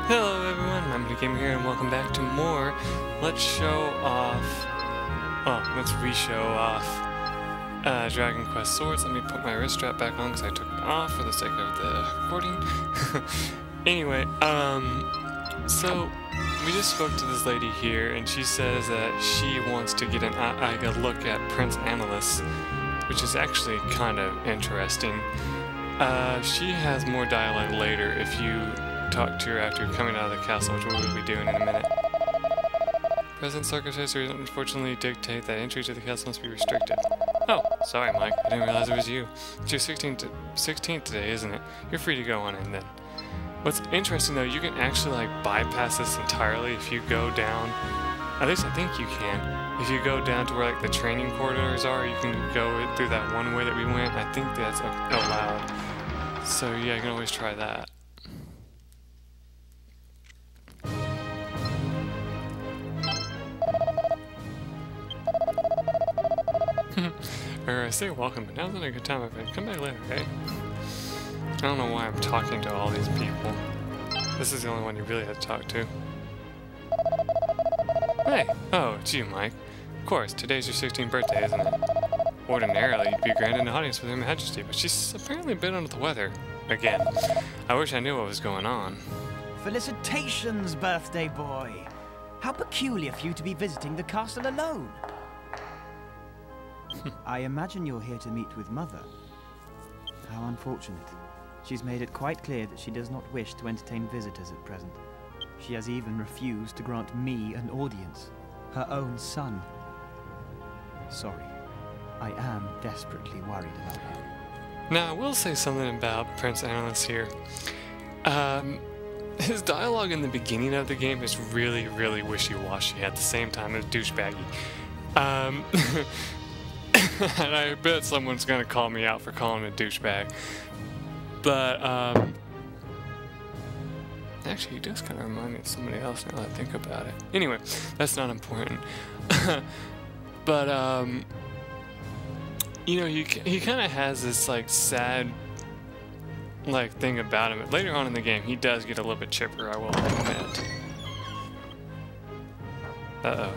Hello everyone, I'm MikeMoneyGMR here and welcome back to more Let's re-show off Dragon Quest Swords. Let me put my wrist strap back on because I took it off for the sake of the recording. Anyway, so we just spoke to this lady here and she says that she wants to get a look at Prince Annalus, which is actually kind of interesting. She has more dialogue later if you talk to her after coming out of the castle, which we will be doing in a minute. Present circumstances unfortunately dictate that entry to the castle must be restricted. Oh, sorry Mike, I didn't realize it was you. It's your 16th today, isn't it? You're free to go on in then. What's interesting though, you can actually like bypass this entirely if you go down, at least I think you can. If you go down to where like the training corridors are, you can go through that one way that we went. I think that's allowed. So yeah, you can always try that. Or I say welcome, but now's not a good time. I've come back later, okay? I don't know why I'm talking to all these people. This is the only one you really have to talk to. Hey! Oh, it's you, Mike. Of course, today's your 16th birthday, isn't it? Ordinarily, you'd be granted an audience with Her Majesty, but she's apparently been under the weather. Again. I wish I knew what was going on. Felicitations, birthday boy! How peculiar for you to be visiting the castle alone. I imagine you're here to meet with Mother. How unfortunate. She's made it quite clear that she does not wish to entertain visitors at present. She has even refused to grant me an audience, her own son. Sorry, I am desperately worried about her. Now, I will say something about Prince Annalus here. His dialogue in the beginning of the game is really, really wishy-washy at the same time as douchebaggy. And I bet someone's gonna call me out for calling him a douchebag. But, actually, he does kind of remind me of somebody else now that I think about it. Anyway, that's not important. But, you know, he kind of has this, like, sad, like, thing about him. But later on in the game, he does get a little bit chipper, I will admit. Uh-oh.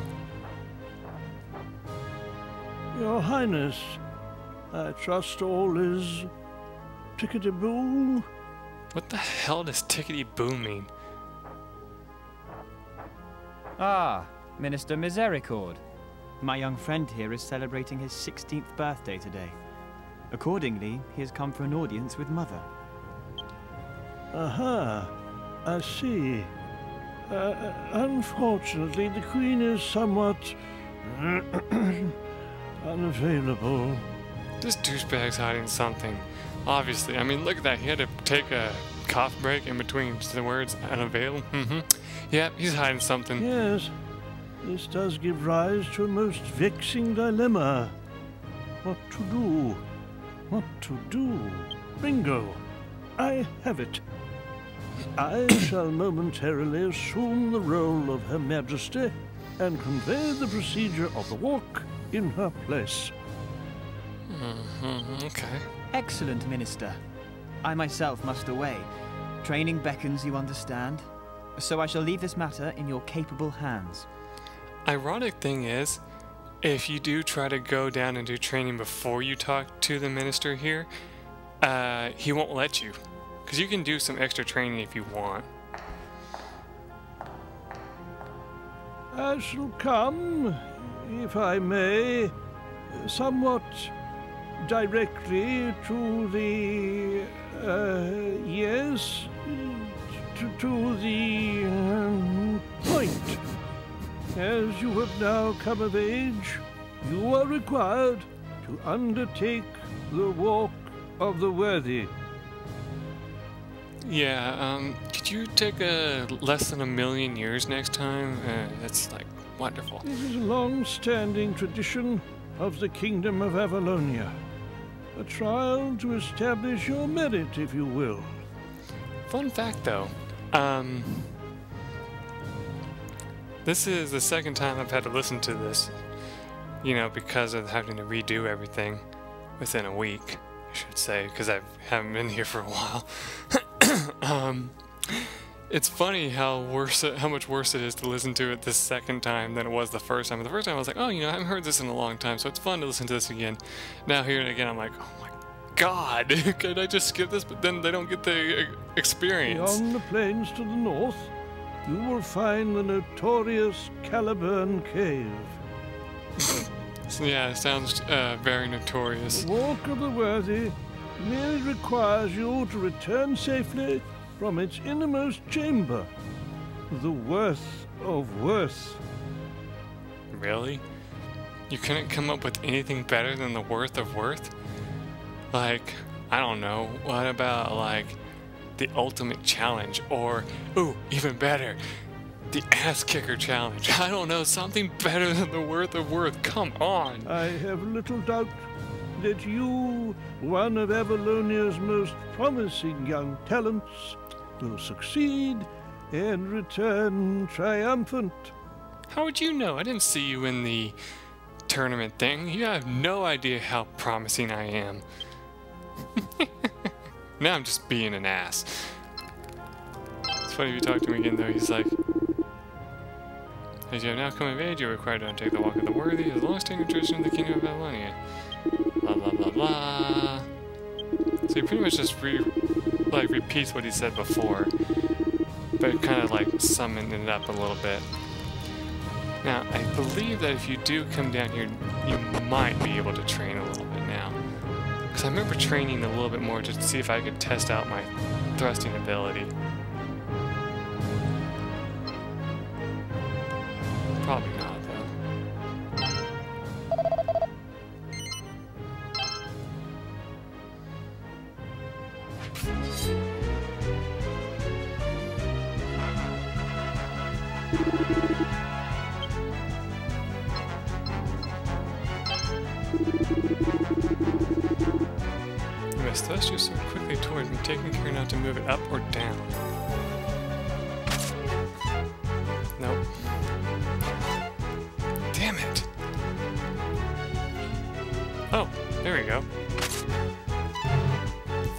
Your Highness, I trust all is tickety-boo. What the hell does tickety-boo mean? Ah, Minister Misericord. My young friend here is celebrating his 16th birthday today. Accordingly, he has come for an audience with Mother. Aha, I see. Unfortunately, the Queen is somewhat unavailable. This douchebag's hiding something. Obviously, I mean, look at that. He had to take a cough break in between the words unavailable. Yep, he's hiding something. Yes, this does give rise to a most vexing dilemma. What to do? What to do? Bingo! I have it. I shall momentarily assume the role of Her Majesty and convey the procedure of the walk in her place. Okay. Excellent, Minister. I myself must away. Training beckons, you understand. So I shall leave this matter in your capable hands. Ironic thing is, if you do try to go down and do training before you talk to the minister here, he won't let you. Because you can do some extra training if you want. I shall come, if I may, somewhat directly to the, yes, to the point. As you have now come of age, you are required to undertake the walk of the worthy. Yeah, could you take less than 1,000,000 years next time? That's, like, wonderful. It is a long-standing tradition of the Kingdom of Avalonia. A trial to establish your merit, if you will. Fun fact, though. This is the second time I've had to listen to this, you know, because of having to redo everything within a week, I should say, because I haven't been here for a while. It's funny how much worse it is to listen to it the second time than it was the first time. The first time I was like, oh, you know, I haven't heard this in a long time, so it's fun to listen to this again. Now hearing it again, I'm like, oh my God, could I just skip this? But then they don't get the experience. Beyond the plains to the north, you will find the notorious Caliburn Cave. So, yeah, it sounds very notorious. The walk of the worthy merely requires you to return safely from its innermost chamber. The worth of worth. Really? You couldn't come up with anything better than the worth of worth? Like, I don't know, what about, like, the ultimate challenge? Or, ooh, even better, the ass kicker challenge. I don't know, something better than the worth of worth. Come on! I have little doubt that you, one of Avalonia's most promising young talents, will succeed and return triumphant. How would you know? I didn't see you in the tournament thing. You have no idea how promising I am. Now I'm just being an ass. It's funny if you talk to him again though, he's like, as you have now come of age, you are required to undertake the walk of the worthy, as long-standing tradition of the kingdom of Babylonia. Blah blah blah blah. So he pretty much just repeats what he said before, but kind of like summoned it up a little bit. Now, I believe that if you do come down here, you might be able to train a little bit now. Because I remember training a little bit more just to see if I could test out my thrusting ability. Probably not, though. You must thrust yourself quickly toward me, taking care not to move it up or down. Nope. Damn it! Oh, there we go.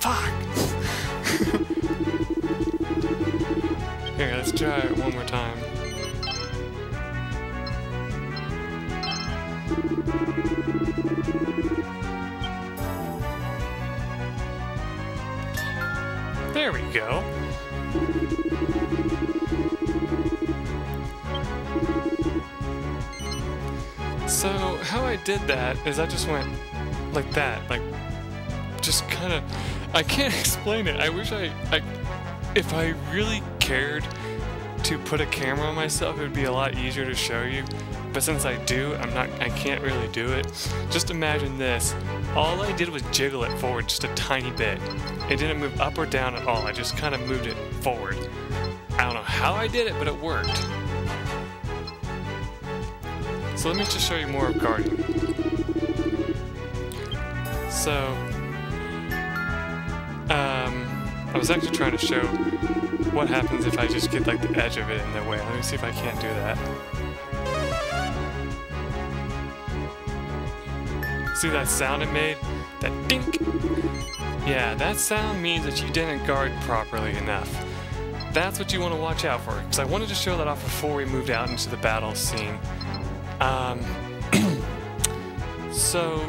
Fuck! Here, let's try it one more time. There we go. So, how I did that is I just went like that, like, just kind of, I can't explain it. I wish if I really cared to put a camera on myself, it would be a lot easier to show you. But since I do, I can't really do it. Just imagine this. All I did was jiggle it forward just a tiny bit. It didn't move up or down at all. I just kind of moved it forward. I don't know how I did it, but it worked. So let me just show you more of guarding. So, I was actually trying to show what happens if I just get like the edge of it in the way. Let me see if I can't do that. See that sound it made? That dink! Yeah, that sound means that you didn't guard properly enough. That's what you want to watch out for, because I wanted to show that off before we moved out into the battle scene. So,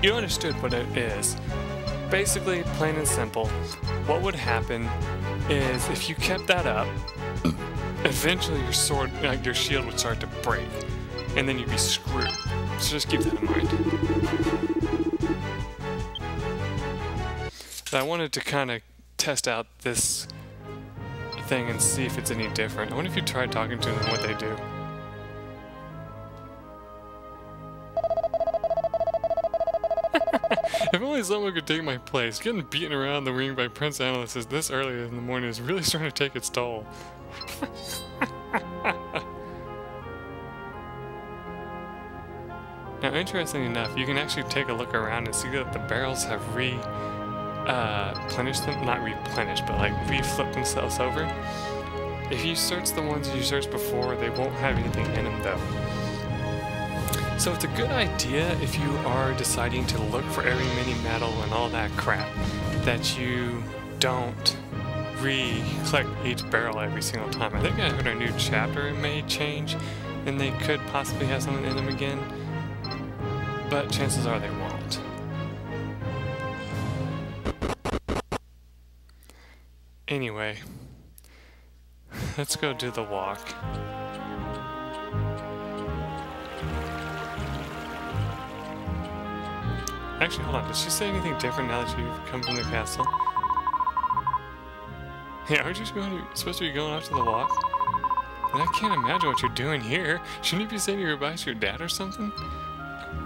you understood what it is. Basically, plain and simple, what would happen is if you kept that up, eventually your sword, your shield would start to break, and then you'd be screwed. So just keep that in mind. I wanted to kind of test out this thing and see if it's any different. I wonder if you tried talking to them what they do. If only someone could take my place. Getting beaten around the ring by Prince Analysts this early in the morning is really starting to take its toll. Now, interestingly enough, you can actually take a look around and see that the barrels have replenished them, not replenished, but like re-flipped themselves over. If you search the ones that you searched before, they won't have anything in them though. So it's a good idea if you are deciding to look for every mini medal and all that crap that you don't re-click each barrel every single time. I think I heard a new chapter may change, and they could possibly have something in them again, but chances are they won't. Anyway, let's go do the walk. Actually, hold on. Did she say anything different now that you've come from the castle? Hey, aren't you supposed to be going out to the walk? And I can't imagine what you're doing here. Shouldn't you be saying your goodbyes to your dad or something?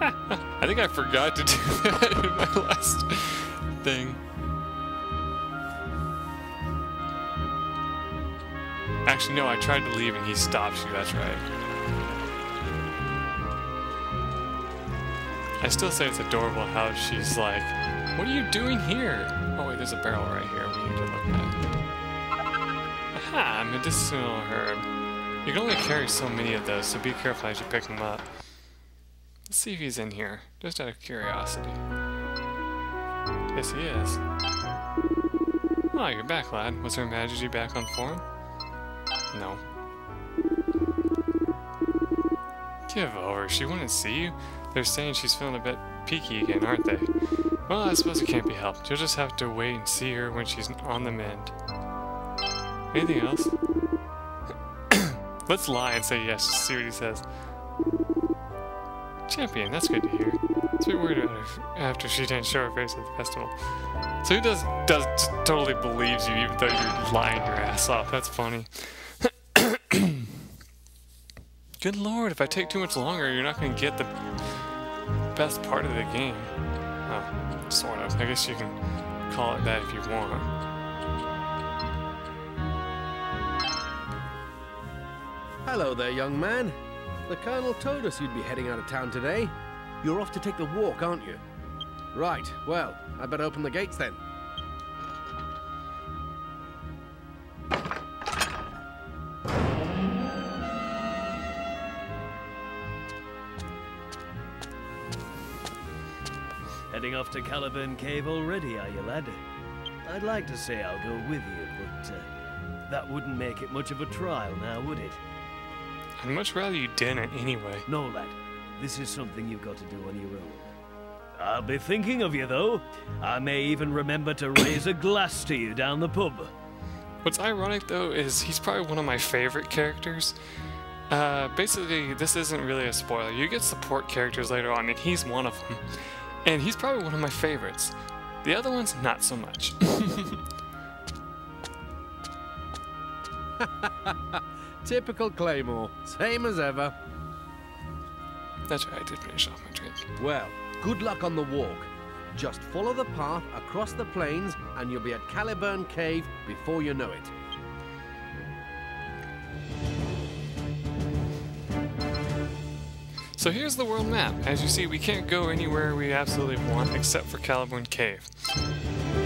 I think I forgot to do that in my last thing. Actually, no, I tried to leave and he stopped you. That's right. I still say it's adorable how she's like, what are you doing here? Oh wait, there's a barrel right here we need to look at. Aha, medicinal herb. You can only carry so many of those, so be careful as you pick them up. Let's see if he's in here, just out of curiosity. Yes, he is. Oh, you're back, lad. Was Her Majesty back on form? No. Give over, she wouldn't see you. They're saying she's feeling a bit peaky again, aren't they? Well, I suppose it can't be helped. You'll just have to wait and see her when she's on the mend. Anything else? Let's lie and say yes, just see what he says. Champion, that's good to hear. I was a bit worried about her after she didn't show her face at the festival. So he does totally believes you even though you're lying your ass off. That's funny. Good lord, if I take too much longer, you're not going to get the best part of the game. Oh, sort of. I guess you can call it that if you want. Hello there, young man. The Colonel told us you'd be heading out of town today. You're off to take the walk, aren't you? Right, well, I'd better open the gates then. Heading off to Caliburn Cave already, are you, lad? I'd like to say I'll go with you, but that wouldn't make it much of a trial now, would it? I'd much rather you didn't anyway. No, lad. This is something you've got to do on your own. I'll be thinking of you, though. I may even remember to raise a glass to you down the pub. What's ironic, though, is he's probably one of my favorite characters. Basically, this isn't really a spoiler. You get support characters later on, and he's one of them. And he's probably one of my favorites. The other ones, not so much. Typical Claymore, same as ever. That's right, I did finish off my drink. Well, good luck on the walk. Just follow the path across the plains and you'll be at Caliburn Cave before you know it. So here's the world map. As you see, we can't go anywhere we absolutely want except for Caliburn Cave.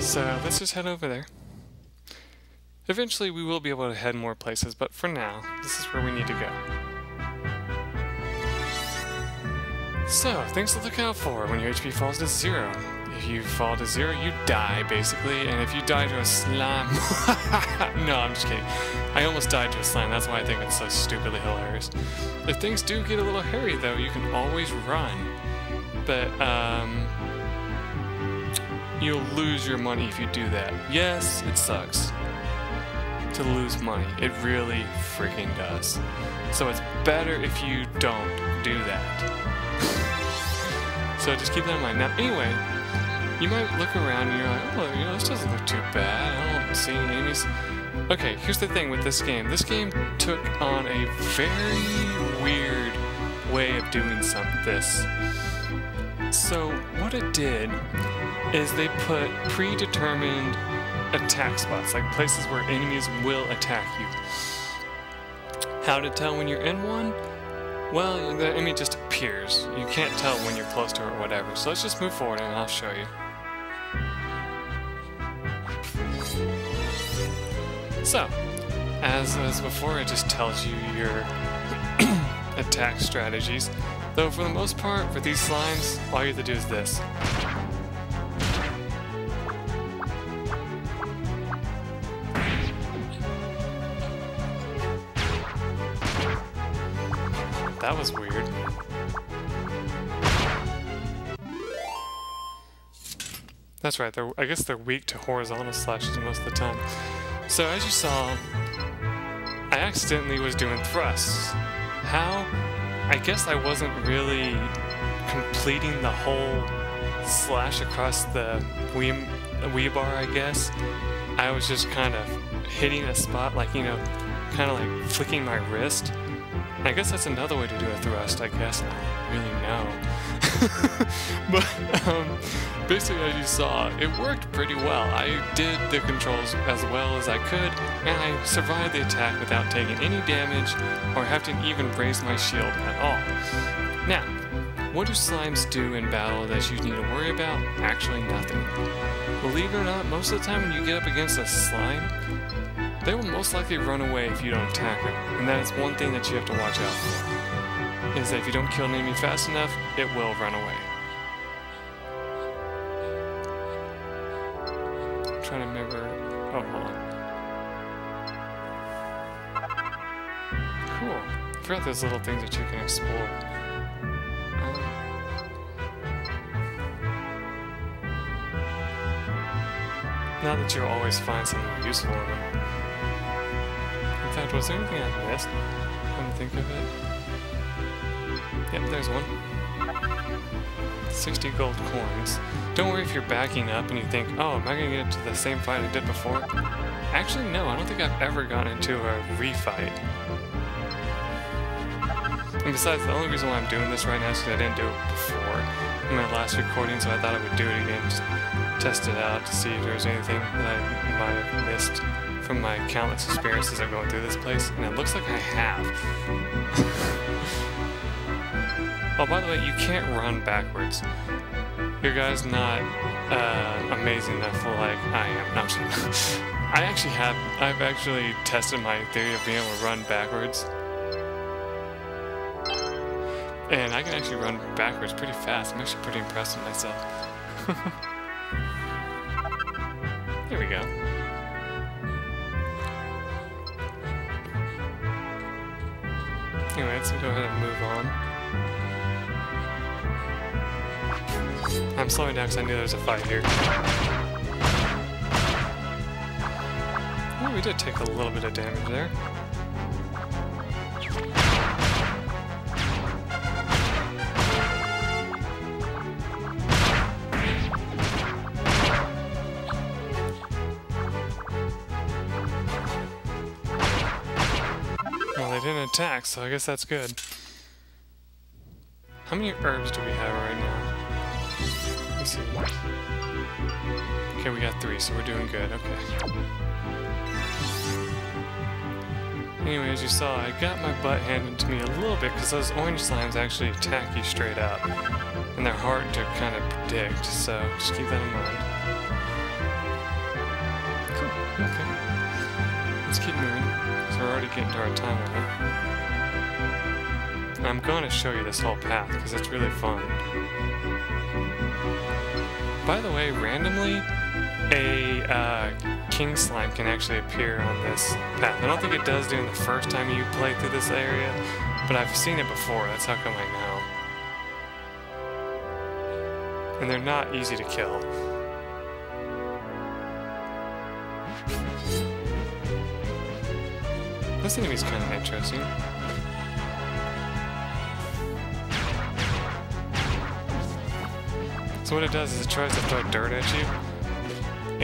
So let's just head over there. Eventually we will be able to head more places, but for now, this is where we need to go. So, things to look out for when your HP falls to 0. If you fall to 0, you die, basically, and if you die to a slime... No, I'm just kidding. I almost died to a slime, that's why I think it's so stupidly hilarious. If things do get a little hairy, though, you can always run. But, you'll lose your money if you do that. Yes, it sucks to lose money. It really freaking does. So it's better if you don't do that. So just keep that in mind. Now, anyway, you might look around and you're like, oh, you know, this doesn't look too bad. I don't see any enemies. Okay, here's the thing with this game. This game took on a very weird way of doing this. So what it did is they put predetermined attack spots, like places where enemies will attack you. How to tell when you're in one? Well, the enemy just appears. You can't tell when you're close to it or whatever. So let's just move forward and I'll show you. So, as before, it just tells you your attack strategies. Though for the most part, for these slimes, all you have to do is this. that was weird. That's right, I guess they're weak to horizontal slashes most of the time. So as you saw, I accidentally was doing thrusts. How? I guess I wasn't really completing the whole slash across the Wii bar, I guess. I was just kind of hitting a spot, like, you know, kind of like flicking my wrist. I guess that's another way to do a thrust, I guess. I don't really know. But basically, as you saw, it worked pretty well. I did the controls as well as I could, and I survived the attack without taking any damage or having to even raise my shield at all. Now, what do slimes do in battle that you need to worry about? Actually, nothing. Believe it or not, most of the time when you get up against a slime, they will most likely run away if you don't attack them. And that is one thing that you have to watch out for. Is that if you don't kill an enemy fast enough, it will run away. I'm trying to remember... Oh, hold on. Cool. I forgot those little things that you can explore. Not that you'll always find something useful in them. In fact, was there anything I missed? Come to think of it. Yep, there's one. 60 gold coins. Don't worry if you're backing up and you think, oh, am I going to get into the same fight I did before? Actually, no, I don't think I've ever gotten into a refight. And besides, the only reason why I'm doing this right now is because I didn't do it before in my last recording, so I thought I would do it again, just test it out to see if there was anything that I might have missed from my countless experiences of going through this place, and it looks like I have. Oh, by the way, you can't run backwards. Your guy's not amazing enough like I am. No, I'm just I've actually tested my theory of being able to run backwards. And I can actually run backwards pretty fast. I'm actually pretty impressed with myself. Here we go. Anyway, let's go ahead and move on. I'm slowing down because I knew there was a fight here. Well, we did take a little bit of damage there. Well, they didn't attack, so I guess that's good. How many herbs do we have right now? Let's see. Okay, we got 3, so we're doing good. Okay. Anyway, as you saw, I got my butt handed to me a little bit because those orange slimes actually attack you straight up. And they're hard to kind of predict, so just keep that in mind. Cool. Okay. Let's keep moving. So we're already getting to our time limit. And I'm going to show you this whole path because it's really fun. By the way, randomly, a king slime can actually appear on this path. I don't think it does during the first time you play through this area, but I've seen it before. That's how come I know. And they're not easy to kill. This enemy's kind of interesting. So what it does is it tries to throw dirt at you,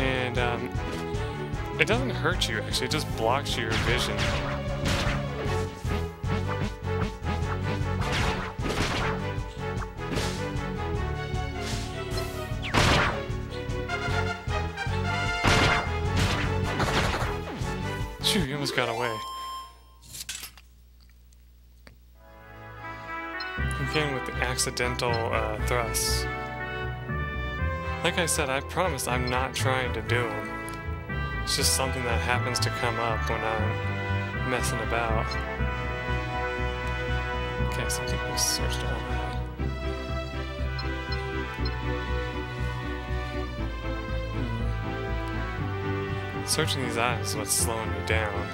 and it doesn't hurt you actually, it just blocks your vision. Shoot, you almost got away. Again with the accidental thrusts. Like I said, I promise I'm not trying to do them. It's just something that happens to come up when I'm messing about. Okay, so I think we've searched all that. Searching these items is what's slowing me down.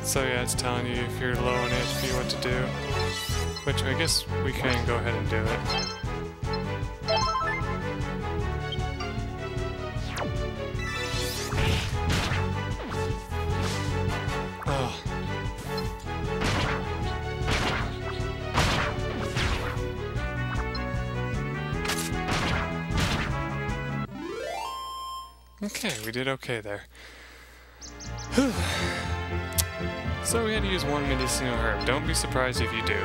So yeah, it's telling you if you're low on HP what to do. Which I guess we can go ahead and do it. Oh. Okay, we did okay there. Whew. So we had to use one medicinal herb. Don't be surprised if you do.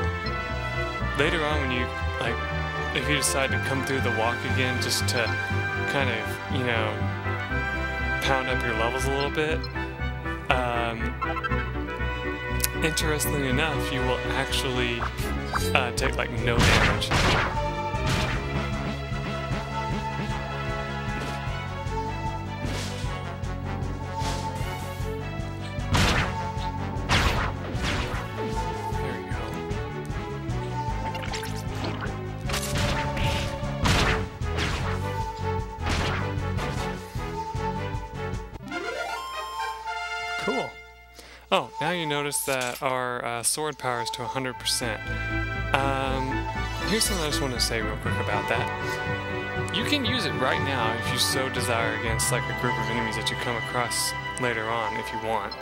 Later on when you, like, if you decide to come through the walk again just to kind of, you know, pound up your levels a little bit, interestingly enough, you will actually take, like, no damage. Cool. Oh, now you notice that our sword power is to 100%. Here's something I just want to say real quick about that. You can use it right now if you so desire against like a group of enemies that you come across later on if you want.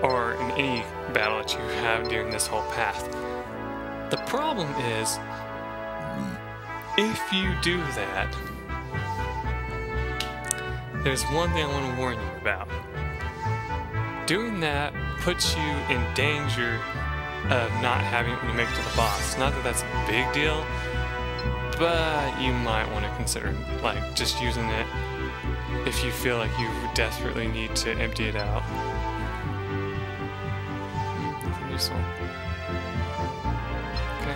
Or in any battle that you have during this whole path. The problem is, if you do that, there's one thing I want to warn you about. Doing that puts you in danger of not having it when you make it to the boss. Not that that's a big deal, but you might want to consider like just using it if you feel like you desperately need to empty it out. Nothing useful. Okay.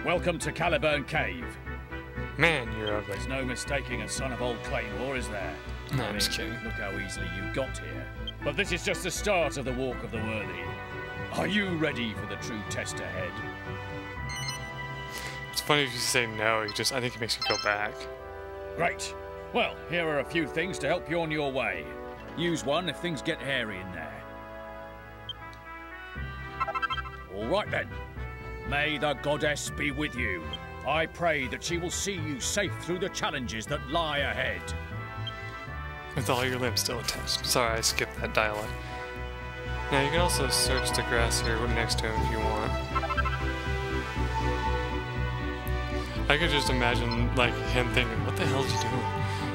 Welcome to Caliburn Cave. Man, you're ugly. There's no mistaking a son of old Claymore, is there? No, I'm just kidding. Look how easily you got here. But this is just the start of the Walk of the Worthy. Are you ready for the true test ahead? It's funny if you say no, I think it makes you go back. Great. Well, here are a few things to help you on your way. Use one if things get hairy in there. All right then. May the goddess be with you. I pray that she will see you safe through the challenges that lie ahead. With all your limbs still attached. Sorry, I skipped that dialogue. Now you can also search the grass here next to him if you want. I could just imagine like him thinking, what the hell is he doing?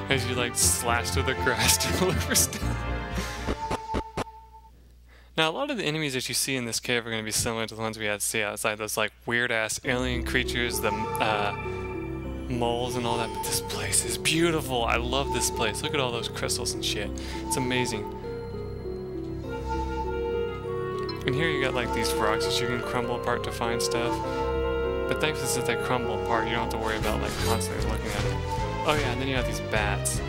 As you like slash through the grass to look for stuff. Now, a lot of the enemies that you see in this cave are going to be similar to the ones we had to see outside. Those, like, weird-ass alien creatures, the moles and all that. But this place is beautiful. I love this place. Look at all those crystals and shit. It's amazing. And here you got, like, these rocks that you can crumble apart to find stuff. But thankfully, since they crumble apart, you don't have to worry about, like, constantly looking at them. Oh, yeah, and then you have these bats.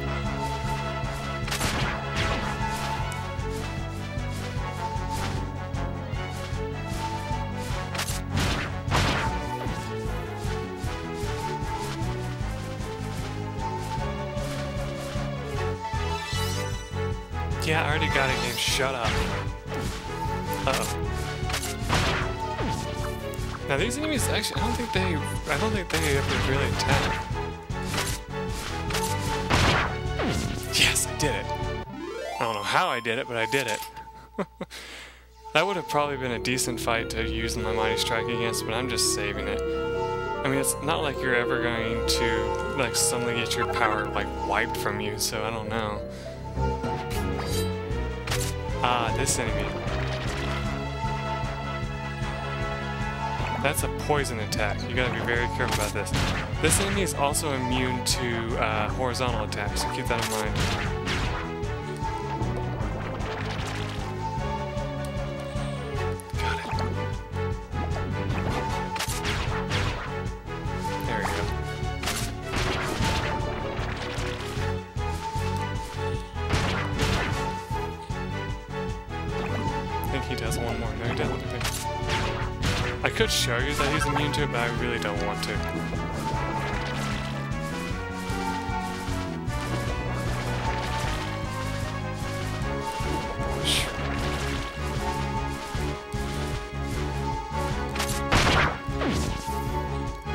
Yeah, I already got a game. Shut up. Uh-oh. Now these enemies actually, I don't think they ever really attack. Yes, I did it. I don't know how I did it, but I did it. That would have probably been a decent fight to use my Mighty Strike against, but I'm just saving it. I mean, it's not like you're ever going to like suddenly get your power like wiped from you, so I don't know. Ah, this enemy. That's a poison attack. You gotta be very careful about this. This enemy is also immune to horizontal attacks, so keep that in mind. Got it. There we go. think he does one more. No, he doesn't. Okay. I could show you that he's immune to it, but I really don't want to.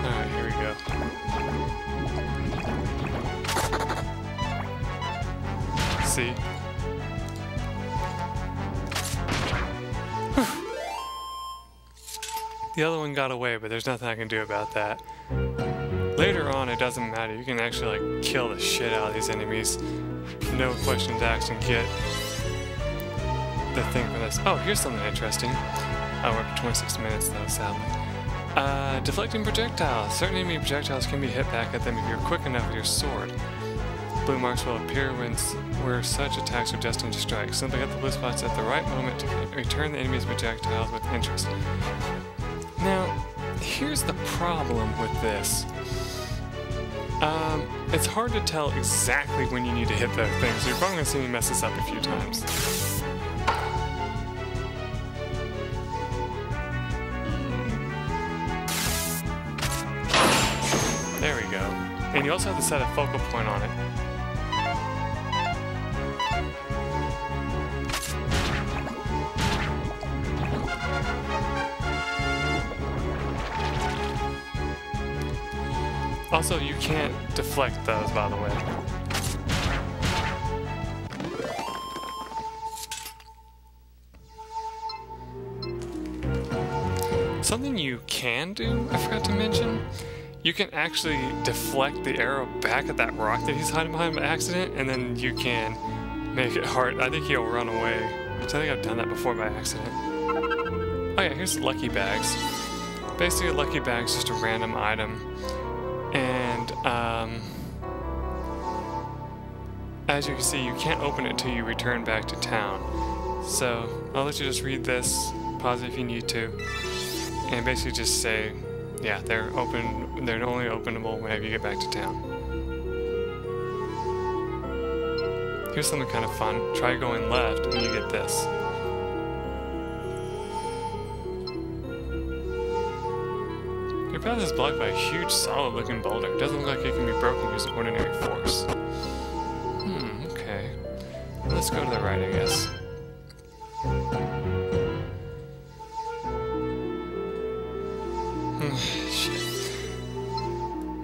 Alright, here we go. See? The other one got away, but there's nothing I can do about that. Later on, it doesn't matter. You can actually, like, kill the shit out of these enemies. No questions asked and get the thing for this. Oh, here's something interesting. Oh, we're up to 26 minutes, though, sadly. Deflecting projectiles. Certain enemy projectiles can be hit back at them if you're quick enough with your sword. Blue marks will appear where such attacks are destined to strike. Simply hit the blue spots at the right moment to return the enemy's projectiles with interest. Now, here's the problem with this. It's hard to tell exactly when you need to hit those things, so you're probably going to see me mess this up a few times. There we go. And you also have to set a focal point on it. Also, you can't deflect those, by the way. Something you can do, I forgot to mention, you can actually deflect the arrow back at that rock that he's hiding behind by accident, and then you can make it hard. I think he'll run away. So I think I've done that before by accident. Oh yeah, here's lucky bags. Basically, a lucky bag is just a random item. And, as you can see, you can't open it until you return back to town. So, I'll let you just read this, pause it if you need to, and basically just say, yeah, they're only openable whenever you get back to town. Here's something kind of fun. Try going left, and you get this. Your path is blocked by a huge, solid-looking boulder. It doesn't look like it can be broken using ordinary force. Okay. Let's go to the right, I guess. Shit.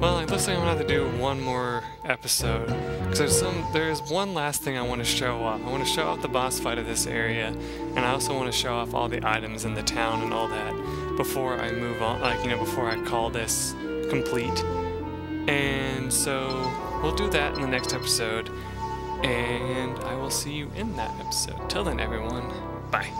Well, it looks like I'm gonna have to do one more episode. Because there's one last thing I want to show off. I want to show off the boss fight of this area, and I also want to show off all the items in the town and all that before I move on, before I call this complete. And so we'll do that in the next episode, and I will see you in that episode. Till then, everyone, bye.